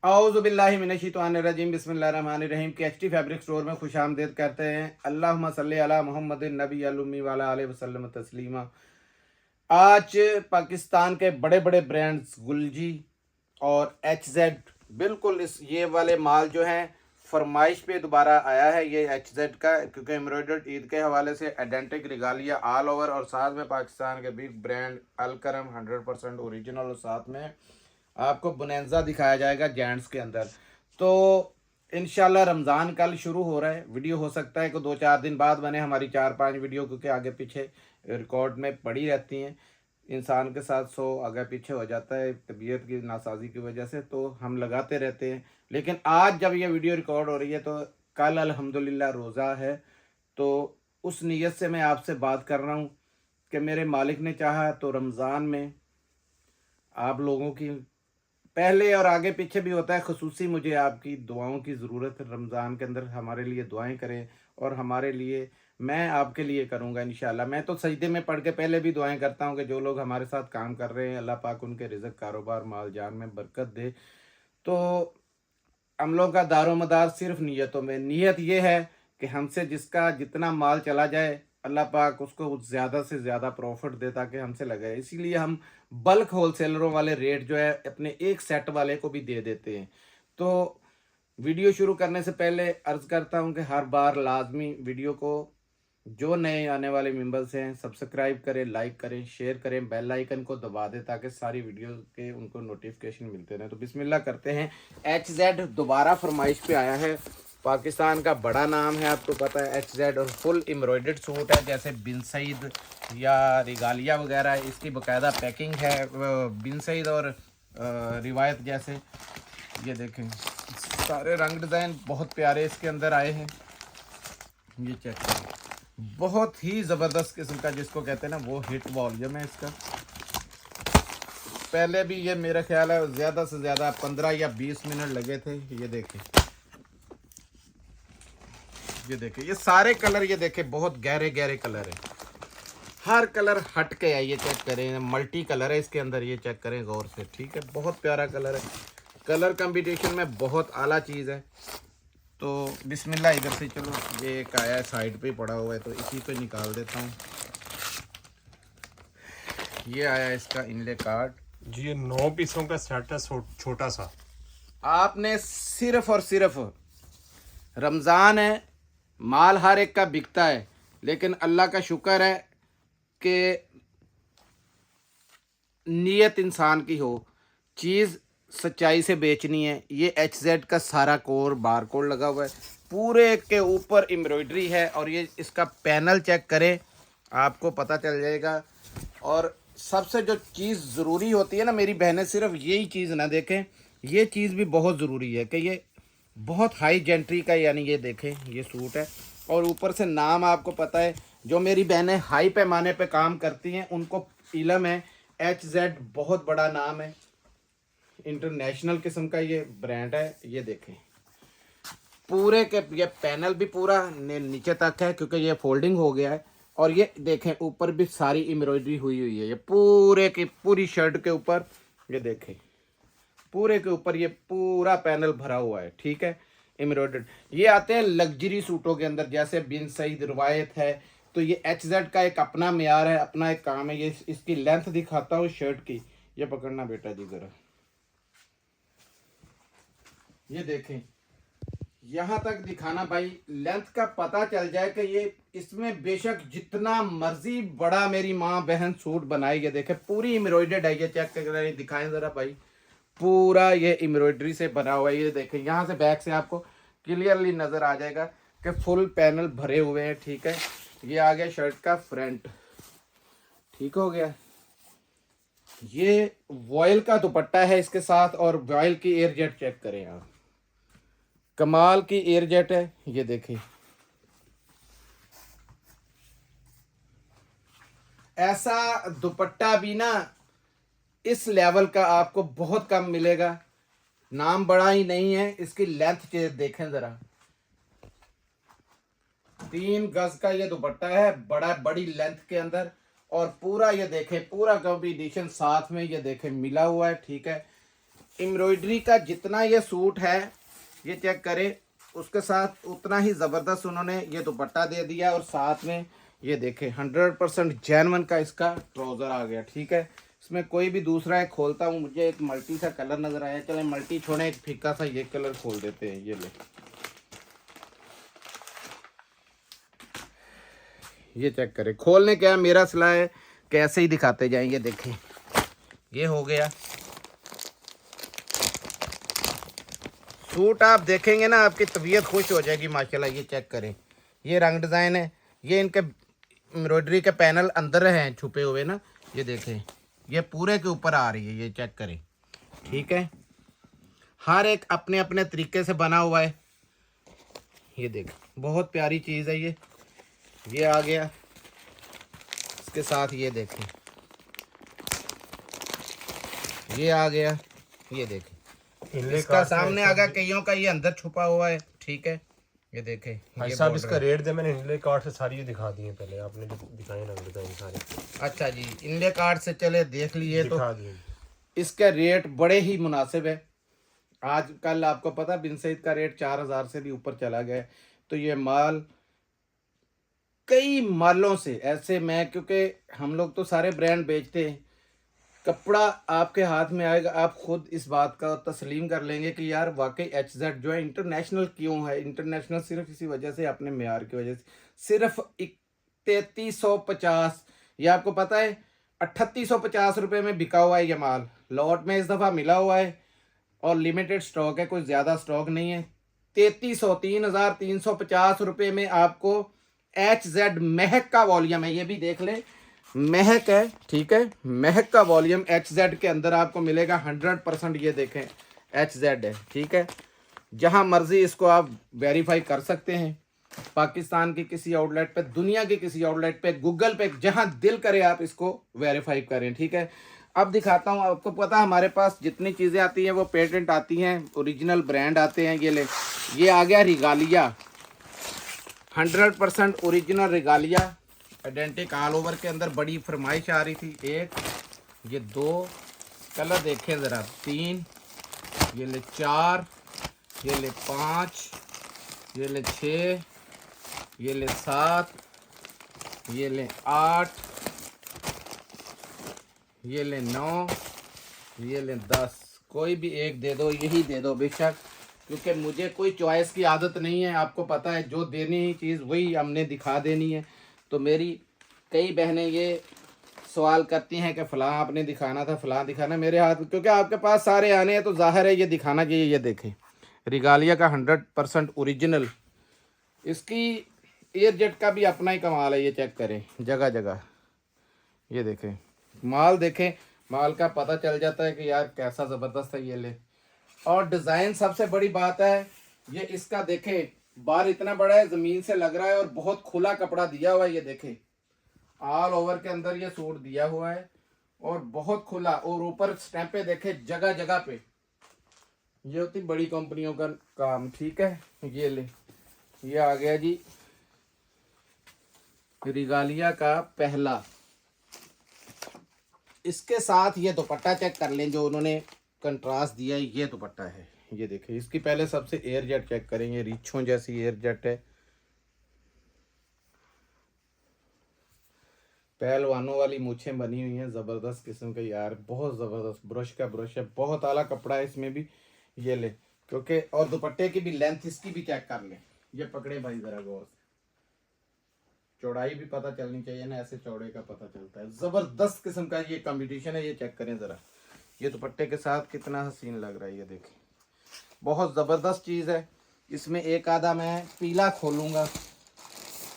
औज़ुबिल्लाहि मिनश्शैतानिर्रजीम बिस्मिल्लाहिर्रहमानिर्रहीम के HT fabric store में खुशामदीद करते हैं। अल्लाहुम्मा सल्ली अला मुहम्मदिन नबी उम्मी व अला आलिहि वसल्लम तस्लीमा। आज पाकिस्तान के बड़े बड़े ब्रांड्स गुलजी और एच जेड बिल्कुल इस ये वाले माल जो हैं फरमाइश पे दोबारा आया है। ये एच जेड का, क्योंकि एम्ब्रॉयडर्ड ईद के हवाले से आइडेंटिक रिगालिया ऑल ओवर और साथ में पाकिस्तान के बिग ब्रांड अलकरम 100% ओरिजिनल और साथ में आपको बुनेंजा दिखाया जाएगा जेंट्स के अंदर। तो इंशाल्लाह रमज़ान कल शुरू हो रहा है। वीडियो हो सकता है कि 2-4 दिन बाद बने हमारी 4-5 वीडियो, क्योंकि आगे पीछे रिकॉर्ड में पड़ी रहती हैं। इंसान के साथ आगे पीछे हो जाता है तबीयत की नासाजी की वजह से, तो हम लगाते रहते हैं। लेकिन आज जब ये वीडियो रिकॉर्ड हो रही है तो कल अल्हम्दुलिल्लाह रोज़ा है, तो उस नीयत से मैं आपसे बात कर रहा हूँ कि मेरे मालिक ने चाहा तो रमज़ान में आप लोगों की पहले और आगे पीछे भी होता है, खुसूसी मुझे आपकी दुआओं की ज़रूरत है। रमज़ान के अंदर हमारे लिए दुआएं करें और हमारे लिए, मैं आपके लिए करूँगा इंशाल्लाह। मैं तो सजदे में पढ़ के पहले भी दुआएं करता हूँ कि जो लोग हमारे साथ काम कर रहे हैं अल्लाह पाक उनके रिज़्क़, कारोबार, माल जान में बरकत दे। तो हम लोग का दारोमदार सिर्फ नीयतों में, नीयत ये है कि हमसे जिसका जितना माल चला जाए अल्लाह पाक उसको ज़्यादा से ज़्यादा प्रॉफिट दे ताकि हमसे लगे। इसीलिए हम बल्क होलसेलरों वाले रेट जो है अपने एक सेट वाले को भी दे देते हैं। तो वीडियो शुरू करने से पहले अर्ज़ करता हूं कि हर बार लाजमी वीडियो को जो नए आने वाले मेंबर्स हैं सब्सक्राइब करें, लाइक करें, शेयर करें, बेल आइकन को दबा दें ताकि सारी वीडियो के उनको नोटिफिकेशन मिलते रहें। तो बिस्मिल्लाह करते हैं। एच जेड दोबारा फरमाइश पे आया है। पाकिस्तान का बड़ा नाम है, आपको पता है एच जेड, और फुल एम्ब्रॉयडर्ड सूट है जैसे बिन सईद या रिगालिया वगैरह। इसकी बाकायदा पैकिंग है बिन सईद और रिवायत जैसे। ये देखें सारे रंग डिज़ाइन बहुत प्यारे इसके अंदर आए हैं। ये चेक करें, बहुत ही ज़बरदस्त किस्म का जिसको कहते हैं ना वो हिट वॉल्यूम है इसका। पहले भी ये मेरा ख्याल है ज़्यादा से ज़्यादा 15 या 20 मिनट लगे थे। ये देखें, ये देखें, ये सारे कलर, ये देखें बहुत गहरे गहरे कलर है, हर कलर हट के है। ये चेक करें, मल्टी कलर है इसके अंदर, ये चेक करें गौर से, ठीक है। बहुत प्यारा कलर है, कलर कॉम्बिनेशन में बहुत आला चीज़ है। तो बिस्मिल्लाह, इधर से चलो, ये एक आया है साइड पे पड़ा हुआ है तो इसी पे निकाल देता हूँ। ये आया इसका इनले कार्ड जी, ये 9 पीसों का सेट है, छोटा सा। आपने सिर्फ और सिर्फ, रमज़ान है, माल हर एक का बिकता है, लेकिन अल्लाह का शुक्र है कि नीयत इंसान की हो, चीज़ सच्चाई से बेचनी है। ये एच जेड का सारा कोर बार कोड लगा हुआ है, पूरे के ऊपर एम्ब्रॉयडरी है। और ये इसका पैनल चेक करें, आपको पता चल जाएगा। और सबसे जो चीज़ ज़रूरी होती है ना मेरी बहनें, सिर्फ यही चीज़ ना देखें, ये चीज़ भी बहुत ज़रूरी है कि ये बहुत हाई जेंट्री का, यानी ये देखें ये सूट है और ऊपर से नाम आपको पता है। जो मेरी बहनें हाई पैमाने पे काम करती हैं उनको इलम है, एच जेड बहुत बड़ा नाम है, इंटरनेशनल किस्म का ये ब्रांड है। ये देखें पूरे के, ये पैनल भी पूरा नीचे तक है क्योंकि ये फोल्डिंग हो गया है। और ये देखें ऊपर भी सारी एम्ब्रॉयडरी हुई हुई है, ये पूरे की पूरी शर्ट के ऊपर। ये देखें पूरे के ऊपर ये पूरा पैनल भरा हुआ है, ठीक है, एम्ब्रॉयडर्ड। ये आते हैं लग्जरी सूटों के अंदर, जैसे बिन सईद रिवायत है। तो ये एच जेड का एक अपना मेयार है, अपना एक काम है। ये इसकी लेंथ दिखाता हूँ शर्ट की, ये पकड़ना बेटा जी जरा, ये देखें यहाँ तक दिखाना भाई, लेंथ का पता चल जाए कि ये इसमें बेशक जितना मर्जी बड़ा मेरी माँ बहन सूट बनाई। ये देखें पूरी एम्ब्रॉयडर्ड है, ये चेक कर दिखाएं जरा भाई, पूरा ये एम्ब्रॉयडरी से बना हुआ है। ये देखें यहाँ से बैक से आपको क्लियरली नज़र आ जाएगा कि फुल पैनल भरे हुए हैं, ठीक है। ये आ गया शर्ट का फ्रंट, ठीक हो गया। ये वॉयल का दुपट्टा है इसके साथ, और वॉयल की एयर जेट चेक करें आप, कमाल की एयर जेट है। ये देखें ऐसा दुपट्टा भी ना इस लेवल का आपको बहुत कम मिलेगा। नाम बड़ा ही नहीं है, इसकी लेंथ देखें जरा, 3 गज का ये दुपट्टा है, बड़ा बड़ी लेंथ के अंदर। और पूरा ये देखें पूरा कॉम्बिनेशन साथ में ये देखें मिला हुआ है, ठीक है। एम्ब्रॉयडरी का जितना ये सूट है, ये चेक करें, उसके साथ उतना ही ज़बरदस्त उन्होंने ये दुपट्टा दे दिया। और साथ में ये देखें 100% जेन्युइन का इसका ट्राउज़र आ गया। ठीक है, इसमें कोई भी दूसरा है खोलता हूँ, मुझे एक मल्टी सा कलर नज़र आया। चलें मल्टी छोड़ें, एक फीका सा ये कलर खोल देते हैं। ये ले, ये चेक करें, खोलने क्या मेरा सिला है, कैसे ही दिखाते जाएंगे। देखें ये हो गया सूट। आप देखेंगे ना आपकी तबीयत खुश हो जाएगी माशाल्लाह। ये चेक करें, ये रंग डिज़ाइन है, ये इनके एम्ब्रॉयडरी के पैनल अंदर हैं छुपे हुए ना। ये देखें ये पूरे के ऊपर आ रही है, ये चेक करें। ठीक है, हर एक अपने अपने तरीके से बना हुआ है। ये देख बहुत प्यारी चीज़ है ये आ गया इसके साथ। ये देखें ये आ गया, ये देखें इसका सामने आ गया, कईयों का ये अंदर छुपा हुआ है। ठीक है, ये देखें भाई ये साहब border इसका है। रेट दे, मैंने इंडले कार्ड से सारी ये दिखा दी है, पहले आपने जो दिखाए ना डिजाइन सारे अच्छा जी, इंडिया कार्ड से चले देख लिए तो दिखा दिए। इसका रेट बड़े ही मुनासिब है। आजकल आपको पता बिन सईद का रेट 4000 से भी ऊपर चला गया है। तो ये माल कई मालों से ऐसे, मैं क्योंकि हम लोग तो सारे ब्रांड बेचते हैं, कपड़ा आपके हाथ में आएगा, आप खुद इस बात का तस्लीम कर लेंगे कि यार वाकई HZ जो है इंटरनेशनल क्यों है। इंटरनेशनल सिर्फ इसी वजह से, अपने मेयार की वजह से। सिर्फ 3350, ये आपको पता है 3850 रुपये में बिका हुआ है ये माल। लॉट में इस दफ़ा मिला हुआ है और लिमिटेड स्टॉक है, कोई ज़्यादा स्टॉक नहीं है। 3350 रुपये में आपको HZ महक का वॉल्यूम है, ये भी देख ले, महक है। ठीक है, महक का वॉल्यूम HZ के अंदर आपको मिलेगा 100%। ये देखें HZ है। ठीक है, जहां मर्जी इसको आप वेरीफाई कर सकते हैं, पाकिस्तान के किसी आउटलेट पे, दुनिया के किसी आउटलेट पे, गूगल पे, जहां दिल करे आप इसको वेरीफाई करें। ठीक है, अब दिखाता हूं। आपको पता हमारे पास जितनी चीज़ें आती हैं वो पेटेंट आती हैं, ओरिजिनल ब्रांड आते हैं। ये ले, ये आ गया Regalia, 100% original Regalia, identical all over के अंदर। बड़ी फरमाइश आ रही थी। एक, ये 2 कलर देखें ज़रा, 3, ये ले 4, ये ले 5, ये ले 6, ये ले 7, ये ले 8, ये ले 9, ये ले 10। कोई भी एक दे दो, यही दे दो बेशक, क्योंकि मुझे कोई चॉइस की आदत नहीं है। आपको पता है जो देनी चीज़ वही हमने दिखा देनी है। तो मेरी कई बहनें ये सवाल करती हैं कि फ़लाँ आपने दिखाना था, फ़लाँ दिखाना। मेरे हाथ, क्योंकि आपके पास सारे आने हैं तो ज़ाहिर है ये दिखाना चाहिए। ये देखें रिगालिया का 100% ओरिजिनल। इसकी एयरजेट का भी अपना ही कमाल है। ये चेक करें जगह जगह, ये देखें माल, देखें माल का पता चल जाता है कि यार कैसा ज़बरदस्त है। ये ले, और डिज़ाइन सबसे बड़ी बात है, ये इसका देखें बार इतना बड़ा है, ज़मीन से लग रहा है और बहुत खुला कपड़ा दिया हुआ है। ये देखें ऑल ओवर के अंदर ये सूट दिया हुआ है और बहुत खुला, और ऊपर स्टैंपें देखें जगह जगह पे। ये होती बड़ी कंपनियों का काम। ठीक है, ये ले, ये आ गया जी रिगालिया का पहला। इसके साथ ये दुपट्टा चेक कर लें जो उन्होंने कंट्रास्ट दिया है, ये दुपट्टा है। ये देखें, इसकी पहले सबसे एयर जेट चेक करेंगे, रिछों जैसी एयर जेट है, पहलवानों वाली मूछें बनी हुई हैं, ज़बरदस्त किस्म का यार, बहुत ज़बरदस्त। ब्रश का ब्रश है, बहुत आला कपड़ा है इसमें भी। ये ले, क्योंकि और दुपट्टे की भी लेंथ इसकी भी चेक कर लें। ये पकड़े भाई ज़रा गौर से, चौड़ाई भी पता चलनी चाहिए ना, ऐसे चौड़े का पता चलता है। ज़बरदस्त किस्म का ये कंपटीशन है। ये चेक करें ज़रा, ये दुपट्टे के साथ कितना हसीन लग रहा है। ये देखें बहुत ज़बरदस्त चीज़ है। इसमें एक आधा मैं पीला खोलूँगा,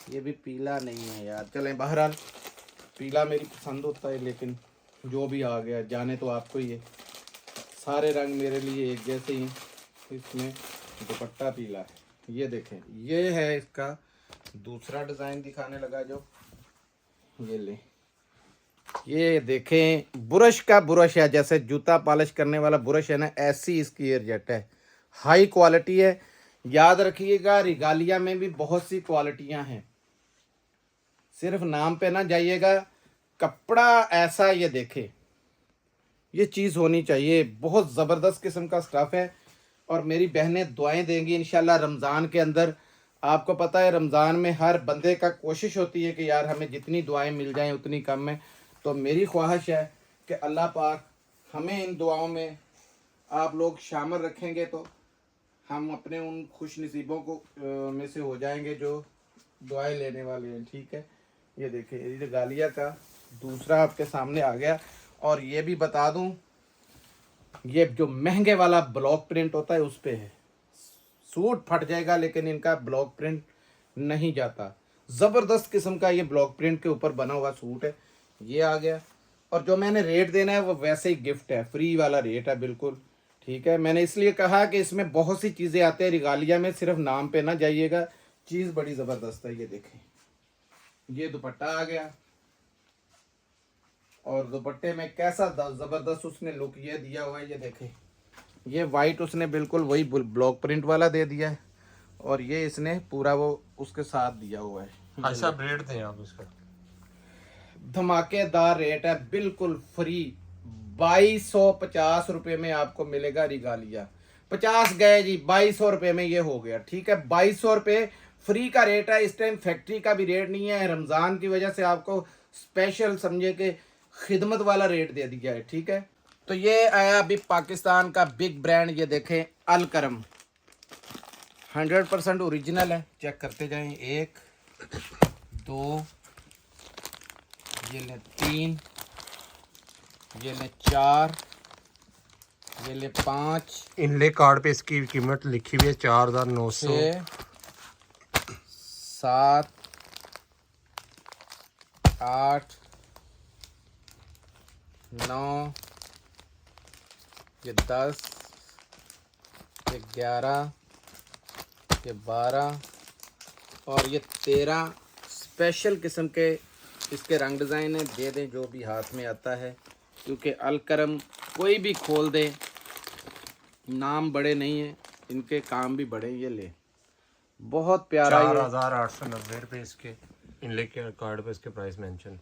ये भी पीला नहीं है यार। चलें बहरहाल, पीला मेरी पसंद होता है, लेकिन जो भी आ गया जाने तो आपको ही है। सारे रंग मेरे लिए एक जैसे ही। इसमें दुपट्टा पीला है। ये देखें, ये है इसका दूसरा डिज़ाइन दिखाने लगा जो, ये ले, ये देखें ब्रश का ब्रश है, जैसे जूता पॉलिश करने वाला ब्रश है ना, ऐसी इसकी एयरजेट है, हाई क्वालिटी है। याद रखिएगा रिगालिया में भी बहुत सी क्वालिटियां हैं, सिर्फ नाम पे ना जाइएगा। कपड़ा ऐसा, ये देखें ये चीज़ होनी चाहिए। बहुत ज़बरदस्त किस्म का स्टफ़ है। और मेरी बहनें दुआएं देंगी इंशाल्लाह रमज़ान के अंदर। आपको पता है रमज़ान में हर बंदे का कोशिश होती है कि यार हमें जितनी दुआएं मिल जाएं उतनी कम है। तो मेरी ख्वाहिश है कि अल्लाह पाक हमें इन दुआओं में आप लोग शामिल रखेंगे तो हम अपने उन खुश नसीबों को में से हो जाएंगे जो दुआएं लेने वाले हैं। ठीक है, ये देखिए ये रेगालिया का दूसरा आपके सामने आ गया। और ये भी बता दूं, ये जो महंगे वाला ब्लॉक प्रिंट होता है उस पे है। सूट फट जाएगा लेकिन इनका ब्लॉक प्रिंट नहीं जाता। ज़बरदस्त किस्म का ये ब्लॉक प्रिंट के ऊपर बना हुआ सूट है। ये आ गया। और जो मैंने रेट देना है वो वैसे ही गिफ्ट है, फ्री वाला रेट है बिल्कुल। ठीक है, मैंने इसलिए कहा कि इसमें बहुत सी चीज़ें आती हैं रिगालिया में, सिर्फ नाम पे ना जाइएगा, चीज़ बड़ी ज़बरदस्त है। ये देखें, ये दुपट्टा आ गया। और दुपट्टे में कैसा ज़बरदस्त उसने लुक ये दिया हुआ है। ये देखें, ये वाइट उसने बिल्कुल वही ब्लॉक प्रिंट वाला दे दिया है। और ये इसने पूरा वो उसके साथ दिया हुआ है। हाँ साहब, रेट दें आप इसका। धमाकेदार रेट है, बिल्कुल फ्री। 2250 रुपये में आपको मिलेगा रिगालिया। 50 गए जी, 2200 रुपये में ये हो गया। ठीक है, 2200 रुपये फ्री का रेट है। इस टाइम फैक्ट्री का भी रेट नहीं है, रमज़ान की वजह से आपको स्पेशल समझे कि खिदमत वाला रेट दे दिया है। ठीक है, तो ये आया अभी पाकिस्तान का बिग ब्रांड। ये देखें, अल करम 100% ओरिजिनल है। चेक करते जाएं। 1 2 ये ले 3, ये ले 4, ये ले 5, इनले कार्ड पे इसकी कीमत लिखी हुई है 4900। 6 7 8 9, ये 10, ये 11, ये 12 और ये 13 स्पेशल किस्म के इसके रंग डिज़ाइन है। दे दें जो भी हाथ में आता है, क्योंकि अलकरम कोई भी खोल दे, नाम बड़े नहीं हैं, इनके काम भी बड़े। ये ले, बहुत प्यारा। 4890 रुपये इसके इनले के कार्ड पे इसके प्राइस मेंशन।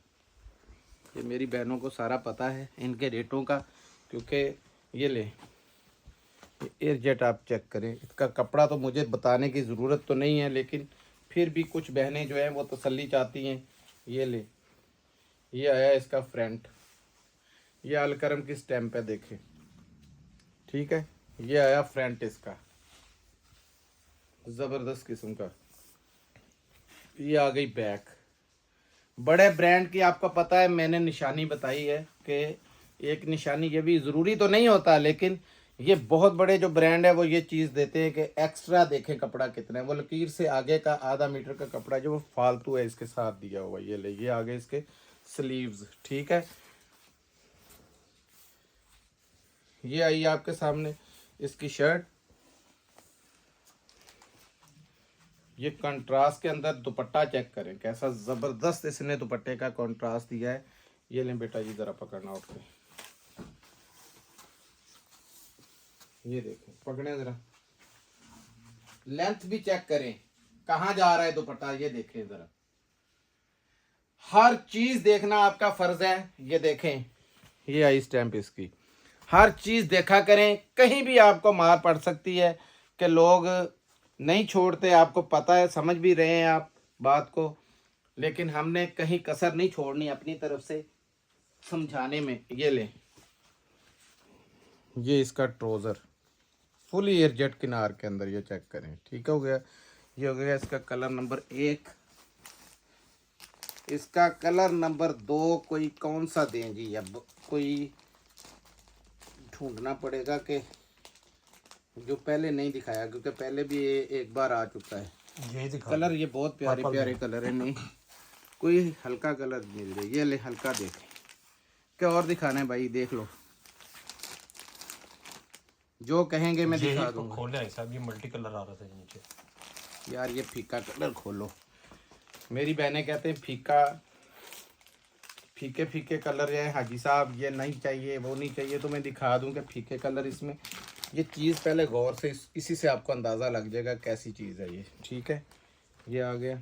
ये मेरी बहनों को सारा पता है इनके रेटों का, क्योंकि ये ले, ये एयरजेट आप चेक करें। इसका कपड़ा तो मुझे बताने की ज़रूरत तो नहीं है, लेकिन फिर भी कुछ बहनें जो हैं वो तसल्ली चाहती हैं। ये ले, ये आया इसका फ्रंट, ये अलकरम की स्टैम्प है, देखें। ठीक है, ये आया फ्रंट इसका, ज़बरदस्त किस्म का। ये आ गई बैक। बड़े ब्रांड की आपको पता है, मैंने निशानी बताई है कि एक निशानी, ये भी ज़रूरी तो नहीं होता, लेकिन ये बहुत बड़े जो ब्रांड है वो ये चीज़ देते हैं कि एक्स्ट्रा देखें कपड़ा कितना है। वो लकीर से आगे का आधा मीटर का कपड़ा जो वो फालतू है इसके साथ दिया हुआ। ये ले, ये आगे इसके स्लीव्स। ठीक है, ये आई आपके सामने इसकी शर्ट। ये कंट्रास्ट के अंदर दुपट्टा चेक करें, कैसा ज़बरदस्त इसने दुपट्टे का कंट्रास्ट दिया है। ये लें बेटा जी, ज़रा पकड़ना उठ के, ये देखें, पकड़े ज़रा, लेंथ भी चेक करें कहाँ जा रहा है दुपट्टा। ये देखें ज़रा, हर चीज़ देखना आपका फ़र्ज़ है। ये देखें, ये आई स्टैम्प इसकी, हर चीज़ देखा करें। कहीं भी आपको मार पड़ सकती है कि लोग नहीं छोड़ते, आपको पता है, समझ भी रहे हैं आप बात को, लेकिन हमने कहीं कसर नहीं छोड़नी अपनी तरफ से समझाने में। ये ले, ये इसका ट्रोज़र फुली एयरजेट किनार के अंदर, ये चेक करें। ठीक हो गया, ये हो गया इसका कलर नंबर 1। इसका कलर नंबर 2 कोई कौन सा दें जी, अब कोई ढूंढना पड़ेगा कि जो पहले नहीं दिखाया, क्योंकि पहले भी ये एक बार आ चुका है। यही दिखा कलर ये बहुत प्यारे प्यारे कलर है, नहीं कोई हल्का कलर मिल जाए। ये ले, हल्का देखें, क्या और दिखाना है भाई, देख लो, जो कहेंगे मैं दिखा दूंगा। खोले हैं साहब, ये मल्टी कलर आ रहा था नीचे। यार ये फीका कलर खोलो, मेरी बहनें कहते हैं फीका, फीके फीके कलर है हाजी साहब, ये नहीं चाहिए, वो नहीं चाहिए। तो मैं दिखा दूं कि फीके कलर इसमें, ये चीज़ पहले गौर से, इसी से आपको अंदाज़ा लग जाएगा कैसी चीज़ है ये। ठीक है, ये आ गया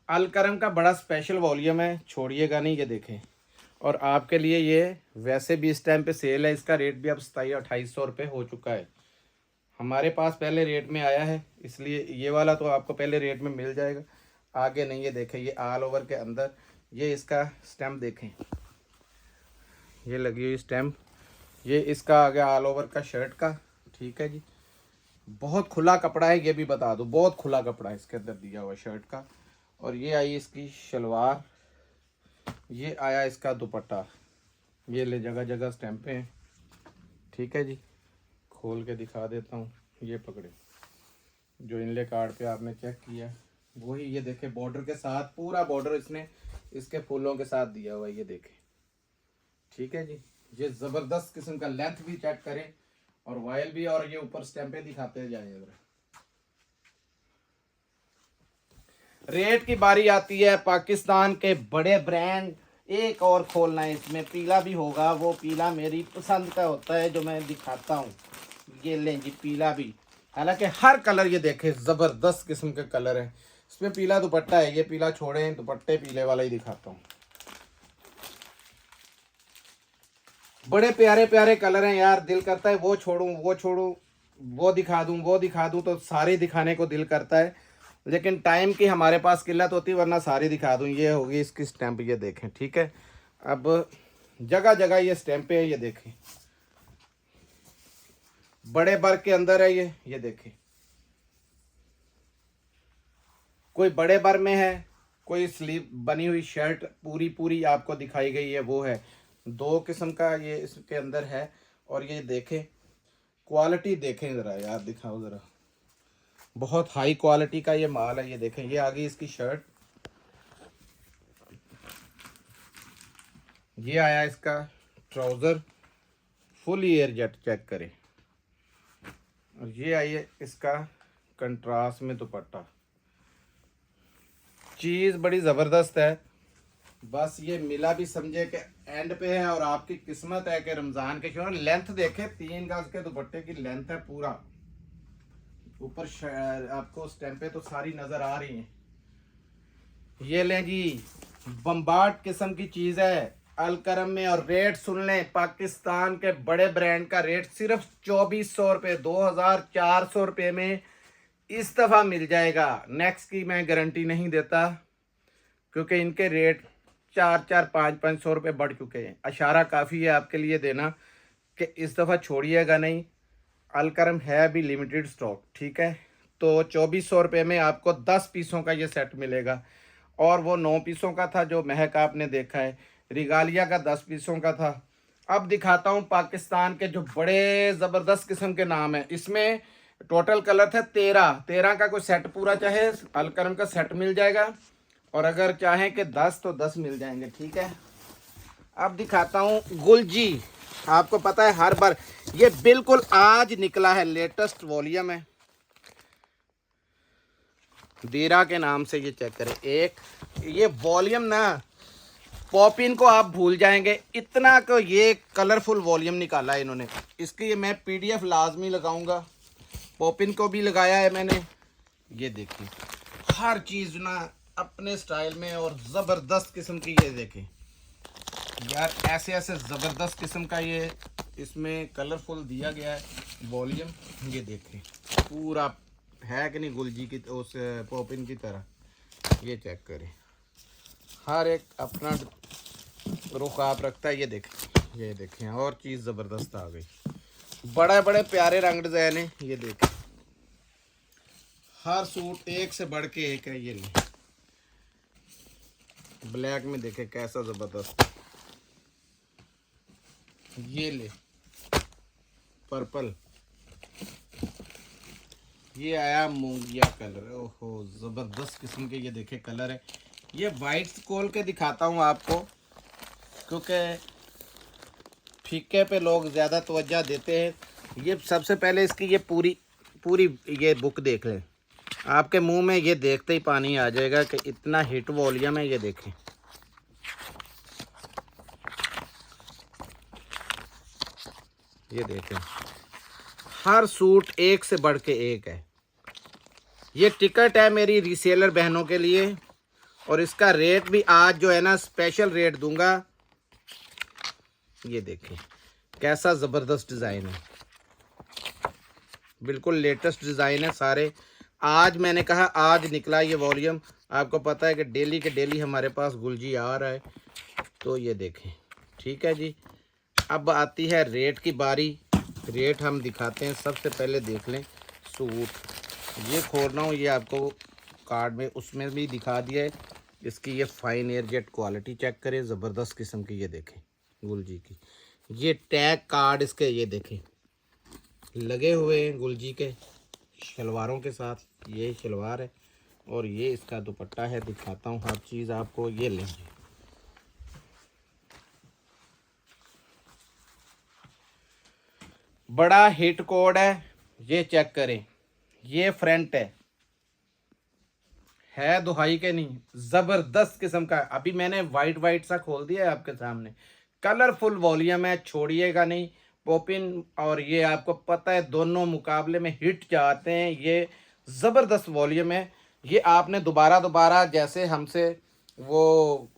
अलकरम का बड़ा स्पेशल वॉल्यूम है, छोड़िएगा नहीं। ये देखें, और आपके लिए ये वैसे भी इस टाइम पे सेल है, इसका रेट भी अब 2700-2800 रुपये हो चुका है। हमारे पास पहले रेट में आया है, इसलिए ये वाला तो आपको पहले रेट में मिल जाएगा, आगे नहीं। ये देखें, ये ऑल ओवर के अंदर ये इसका स्टैम्प देखें, ये लगी हुई स्टैम्प, ये इसका आ गया ऑल ओवर का शर्ट का। ठीक है जी, बहुत खुला कपड़ा है, ये भी बता दूँ, बहुत खुला कपड़ा है इसके अंदर दिया हुआ शर्ट का। और ये आई इसकी शलवार, ये आया इसका दुपट्टा, ये ले जगह जगह स्टैंपें हैं। ठीक है जी, खोल के दिखा देता हूँ, ये पकड़े जो इनले कार्ड पे आपने चेक किया वही, ये देखे बॉर्डर के साथ, पूरा बॉर्डर इसने इसके फूलों के साथ दिया हुआ है, ये देखे। ठीक है जी, ये ज़बरदस्त किस्म का, लेंथ भी चेक करें और वायल भी, और ये ऊपर स्टैंपें दिखाते जाएंगे जरा। रेट की बारी आती है पाकिस्तान के बड़े ब्रांड, एक और खोलना है इसमें, पीला भी होगा, वो पीला मेरी पसंद का होता है जो मैं दिखाता हूँ। ये लें जी, पीला भी, हालांकि हर कलर ये देखें ज़बरदस्त किस्म के कलर है इसमें। पीला दुपट्टा है, ये पीला छोड़ें, दुपट्टे पीले वाला ही दिखाता हूँ। बड़े प्यारे प्यारे कलर हैं यार, दिल करता है वो छोड़ूं वो छोड़ूं, वो दिखा दूं वो दिखा दूं, तो सारे दिखाने को दिल करता है, लेकिन टाइम की हमारे पास किल्लत होती है, वरना सारी दिखा दूं। ये होगी इसकी स्टैंप, ये देखें। ठीक है, अब जगह जगह ये स्टैंपें हैं, ये देखें, बड़े वर्क के अंदर है ये देखें, कोई बड़े बर में है, कोई स्लीव बनी हुई शर्ट पूरी पूरी आपको दिखाई गई है, वो है। दो किस्म का ये इसके अंदर है। और ये देखें, क्वालिटी देखें ज़रा यार, दिखाओ ज़रा, बहुत हाई क्वालिटी का ये माल है। ये देखें, ये आ गई इसकी शर्ट, ये आया इसका trouser, full air jet check करें, और ये आई है इसका कंट्रास्ट में दुपट्टा। चीज़ बड़ी ज़बरदस्त है, बस ये मिला भी समझे कि एंड पे है, और आपकी किस्मत है कि रमज़ान के शो। लेंथ देखें, 3 गज के दुपट्टे की लेंथ है पूरा, ऊपर आपको स्टैंपें तो सारी नज़र आ रही हैं। ये लें जी, बम्बार्ड किस्म की चीज़ है अलकरम में, और रेट सुन लें, पाकिस्तान के बड़े ब्रांड का रेट सिर्फ 2400 रुपये, 2400 रुपये में इस दफ़ा मिल जाएगा। नेक्स्ट की मैं गारंटी नहीं देता, क्योंकि इनके रेट 400-500 रुपये बढ़ चुके हैं। इशारा काफ़ी है आपके लिए देना कि इस दफ़ा छोड़िएगा नहीं, अलकरम है अभी लिमिटेड स्टॉक। ठीक है, तो 2400 रुपये में आपको 10 पीसों का ये सेट मिलेगा, और वो 9 पीसों का था जो महक आपने देखा है, रिगालिया का 10 पीसों का था। अब दिखाता हूँ पाकिस्तान के जो बड़े ज़बरदस्त किस्म के नाम हैं। इसमें टोटल कलर था 13 का, कोई सेट पूरा चाहे अलकरम का सेट मिल जाएगा, और अगर चाहें कि 10 तो 10 मिल जाएंगे। ठीक है, अब दिखाता हूँ गुलजी, आपको पता है हर बार ये बिल्कुल आज निकला है, लेटेस्ट वॉल्यूम है, दीरा के नाम से, ये चेक करें। एक ये वॉल्यूम ना, पॉपिन को आप भूल जाएंगे, इतना को ये कलरफुल वॉल्यूम निकाला है इन्होंने। इसकी ये मैं PDF लाजमी लगाऊंगा, पॉपिन को भी लगाया है मैंने। ये देखिए, हर चीज़ ना अपने स्टाइल में, और ज़बरदस्त किस्म की, ये देखें यार, ऐसे ऐसे ज़बरदस्त किस्म का ये इसमें कलरफुल दिया गया है वॉल्यूम। ये देखें, पूरा है कि नहीं गुलजी की, उस पॉपिन की तरह। ये चेक करें, हर एक अपना रुख आप रखता है। ये देखें, और चीज़ ज़बरदस्त आ गई, बड़े बड़े प्यारे रंग डिज़ाइन है। ये देखें, हर सूट एक से बढ़ के एक है। ये ले, ब्लैक में देखें कैसा ज़बरदस्त, ये ले पर्पल, ये आया मूंगिया कलर, ओहो ज़बरदस्त किस्म के ये देखे कलर है। ये वाइट खोल के दिखाता हूँ आपको, क्योंकि फीके पे लोग ज़्यादा तवज्जो देते हैं। ये सबसे पहले इसकी ये पूरी ये बुक देख लें, आपके मुंह में ये देखते ही पानी आ जाएगा कि इतना हिट वॉल्यूम है। ये देखें, ये देखें, हर सूट एक से बढ़ के एक है। ये टिकट है मेरी रीसेलर बहनों के लिए, और इसका रेट भी आज जो है ना स्पेशल रेट दूंगा, ये देखें कैसा ज़बरदस्त डिज़ाइन है, बिल्कुल लेटेस्ट डिज़ाइन है सारे। आज मैंने कहा आज निकला ये वॉल्यूम, आपको पता है कि डेली के डेली हमारे पास गुलजी आ रहा है। तो ये देखें, ठीक है जी। अब आती है रेट की बारी, रेट हम दिखाते हैं। सबसे पहले देख लें सूट, ये खोल रहा हूँ, ये आपको कार्ड में उसमें भी दिखा दिया है। इसकी ये fine air jet quality check करें, ज़बरदस्त किस्म की। ये देखें गुलजी की, ये टैग कार्ड इसके ये देखें लगे हुए हैं गुलजी के शलवारों के साथ। ये शलवार है और ये इसका दुपट्टा है। दिखाता हूँ हर चीज़ आपको। ये लेंगे, बड़ा हिट कोड है, ये चेक करें। ये फ्रंट है दुहाई के नहीं, ज़बरदस्त किस्म का। अभी मैंने वाइट वाइट सा खोल दिया है आपके सामने, कलरफुल वॉल्यूम है, छोड़िएगा नहीं। पॉपिन और ये आपको पता है दोनों मुकाबले में हिट जाते हैं। ये ज़बरदस्त वॉल्यूम है। ये आपने दोबारा दोबारा जैसे हमसे वो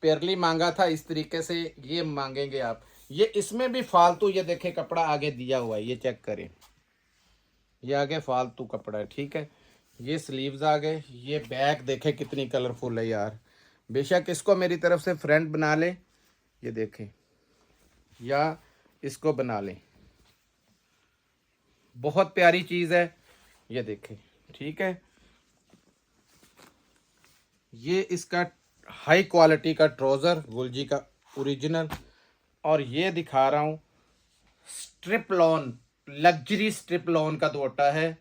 पेरली मांगा था, इस तरीके से ये मांगेंगे आप। ये इसमें भी फालतू, ये देखें कपड़ा आगे दिया हुआ है, ये चेक करें, ये आगे फालतू कपड़ा है, ठीक है। ये स्लीव्स आ गए। ये बैक देखें कितनी कलरफुल है यार। बेशक इसको मेरी तरफ से फ्रंट बना लें, ये देखें, या इसको बना लें, बहुत प्यारी चीज़ है। ये देखें, ठीक है। ये इसका हाई क्वालिटी का ट्राउज़र गुलजी का ओरिजिनल। और ये दिखा रहा हूँ strip lawn, luxury strip lawn का दुपट्टा है।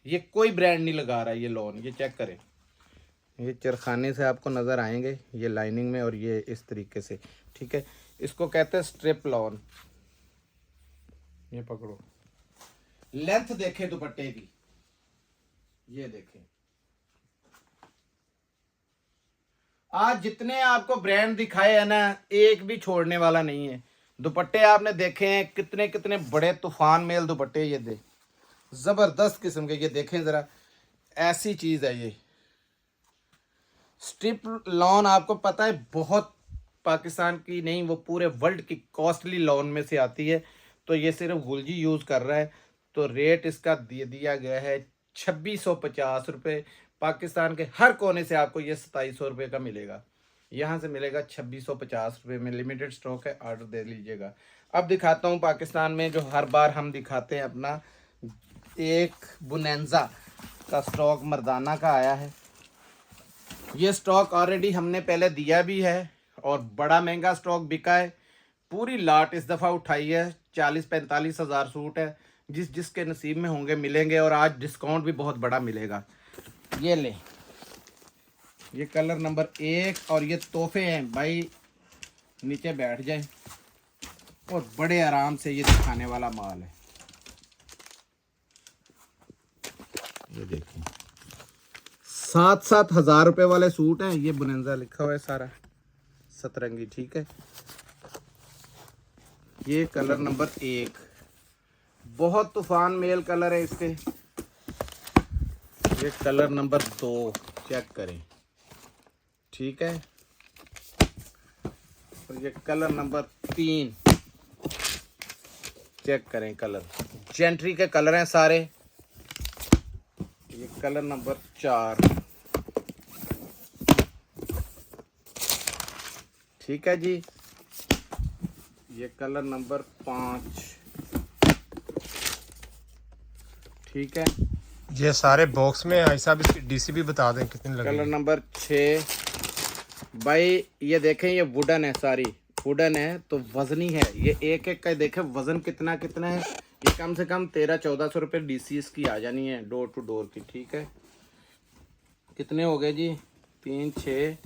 ये कोई ब्रांड नहीं लगा रहा ये लॉन, ये चेक करें। ये चरखाने से आपको नज़र आएंगे, ये लाइनिंग में और ये इस तरीके से, ठीक है। इसको कहते हैं स्ट्रिप लॉन। ये पकड़ो, लेंथ देखें दुपट्टे की, ये देखें। आज जितने आपको ब्रांड दिखाए हैं ना, एक भी छोड़ने वाला नहीं है। दुपट्टे आपने देखे हैं कितने कितने बड़े तूफान मेल दुपट्टे, ये दे ज़बरदस्त किस्म के। ये देखें ज़रा, ऐसी चीज़ है ये स्ट्रिप लॉन। आपको पता है बहुत पाकिस्तान की नहीं, वो पूरे वर्ल्ड की कॉस्टली लॉन में से आती है। तो ये सिर्फ गुलजी यूज़ कर रहा है। तो रेट इसका दिया गया है 2650 रुपये। पाकिस्तान के हर कोने से आपको ये 2700 रुपये का मिलेगा। यहाँ से मिलेगा 2650 रुपये में। लिमिटेड स्टॉक है, ऑर्डर दे लीजिएगा। अब दिखाता हूँ पाकिस्तान में जो हर बार हम दिखाते हैं अपना एक बुनेंजा का स्टॉक मर्दाना का आया है। ये स्टॉक ऑलरेडी हमने पहले दिया भी है और बड़ा महंगा स्टॉक बिका है। पूरी लाट इस दफ़ा उठाई है, 40-45 हज़ार सूट है। जिसके नसीब में होंगे मिलेंगे, और आज डिस्काउंट भी बहुत बड़ा मिलेगा। ये ले, ये कलर नंबर 1 और ये तोहफे हैं भाई, नीचे बैठ जाएं और बड़े आराम से ये दिखाने वाला माल है। ये देखें 7-7 हज़ार रुपये वाले सूट हैं। ये बुनेंजा लिखा हुआ है सारा सतरंगी, ठीक है। ये कलर नंबर 1 बहुत तूफान मेल कलर है इसके। ये कलर नंबर 2 चेक करें, ठीक है। और ये कलर नंबर 3 चेक करें। कलर जेंट्री के कलर हैं सारे। ये कलर नंबर 4, ठीक है जी। ये कलर नंबर 5, ठीक है। ये सारे बॉक्स में है साहब, इसकी डीसी भी बता दें कितनी लगेगी। कलर नंबर 6 भाई, ये देखें ये वुडन है, सारी वुडन है तो वजनी है। ये एक एक का देखें वजन कितना कितना है। ये कम से कम 1300-1400 रुपये डीसी इसकी आ जानी है डोर टू डोर की, ठीक है। कितने हो गए जी? 3 6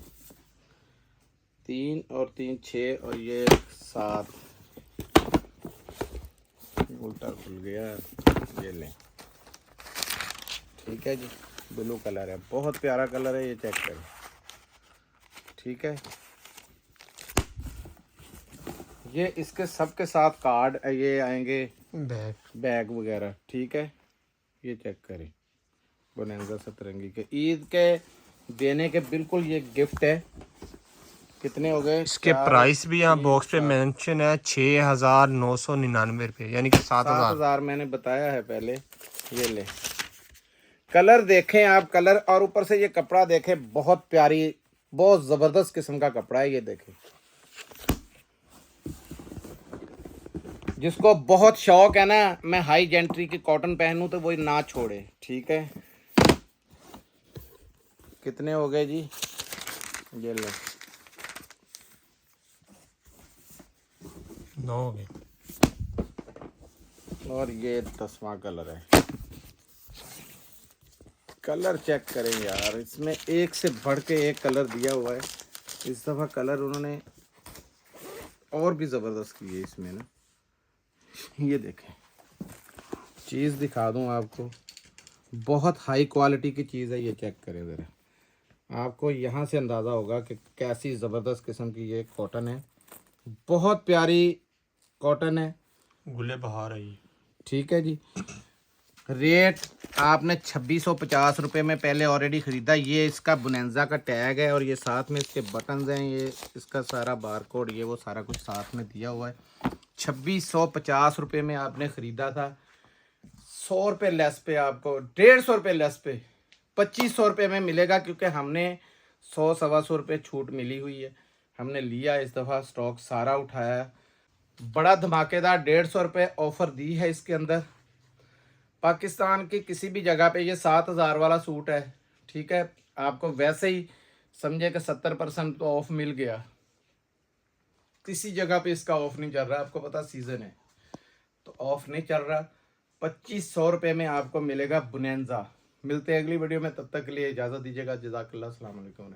3 और 3 6 और ये 7, उल्टा खुल गया। ये लें, ठीक है जी। ब्लू कलर है, बहुत प्यारा कलर है, ये चेक करें, ठीक है। ये इसके सबके साथ कार्ड ये आएंगे, बैग वगैरह, ठीक है। ये चेक करें, बोनेंजा सतरंगी के ईद के देने के बिल्कुल ये गिफ्ट है। कितने हो गए? इसके चार, प्राइस भी यहाँ तीन, बॉक्स पे सात। मेंशन है 6,999 रुपये, यानी कि 7,000। 7,000 मैंने बताया है पहले। ये ले, कलर देखें आप, कलर और ऊपर से ये कपड़ा देखें, बहुत प्यारी, बहुत जबरदस्त किस्म का कपड़ा है। ये देखें, जिसको बहुत शौक है ना मैं हाई जेंट्री की कॉटन पहनूं तो वो ना छोड़े। ठीक है, कितने हो गए जी? ये ले, 9 हो गए। और ये 10वां कलर है। कलर चेक करें यार, इसमें एक से बढ़ के एक कलर दिया हुआ है। इस दफ़ा कलर उन्होंने और भी ज़बरदस्त की है इसमें ना। ये देखें, चीज़ दिखा दूं आपको, बहुत हाई क्वालिटी की चीज़ है। ये चेक करें ज़रा, आपको यहाँ से अंदाज़ा होगा कि कैसी ज़बरदस्त किस्म की ये कॉटन है। बहुत प्यारी कॉटन है। गुले बहार है ये। ठीक है जी, रेट आपने 2650 रुपये में पहले ऑलरेडी ख़रीदा। ये इसका बुनेंजा का टैग है और ये साथ में इसके बटन्स हैं, ये इसका सारा बारकोड, ये वो सारा कुछ साथ में दिया हुआ है। 2650 रुपये में आपने ख़रीदा था। 100 रुपये लेस पे आपको, 150 रुपये लेस पे 2500 रुपये में मिलेगा, क्योंकि हमने 100-125 रुपये छूट मिली हुई है। हमने लिया इस दफ़ा, स्टॉक सारा उठाया, बड़ा धमाकेदार 150 रुपये ऑफ़र दी है इसके अंदर। पाकिस्तान की किसी भी जगह पे ये 7,000 वाला सूट है। ठीक है, आपको वैसे ही समझे कि 70% तो ऑफ मिल गया। किसी जगह पे इसका ऑफ नहीं चल रहा, आपको पता सीज़न है तो ऑफ नहीं चल रहा। 2500 रुपये में आपको मिलेगा बुनेंजा। मिलते हैं अगली वीडियो में, तब तक के लिए इजाज़त दीजिएगा। जज़ाकल्लाह, अस्सलाम वालेकुम।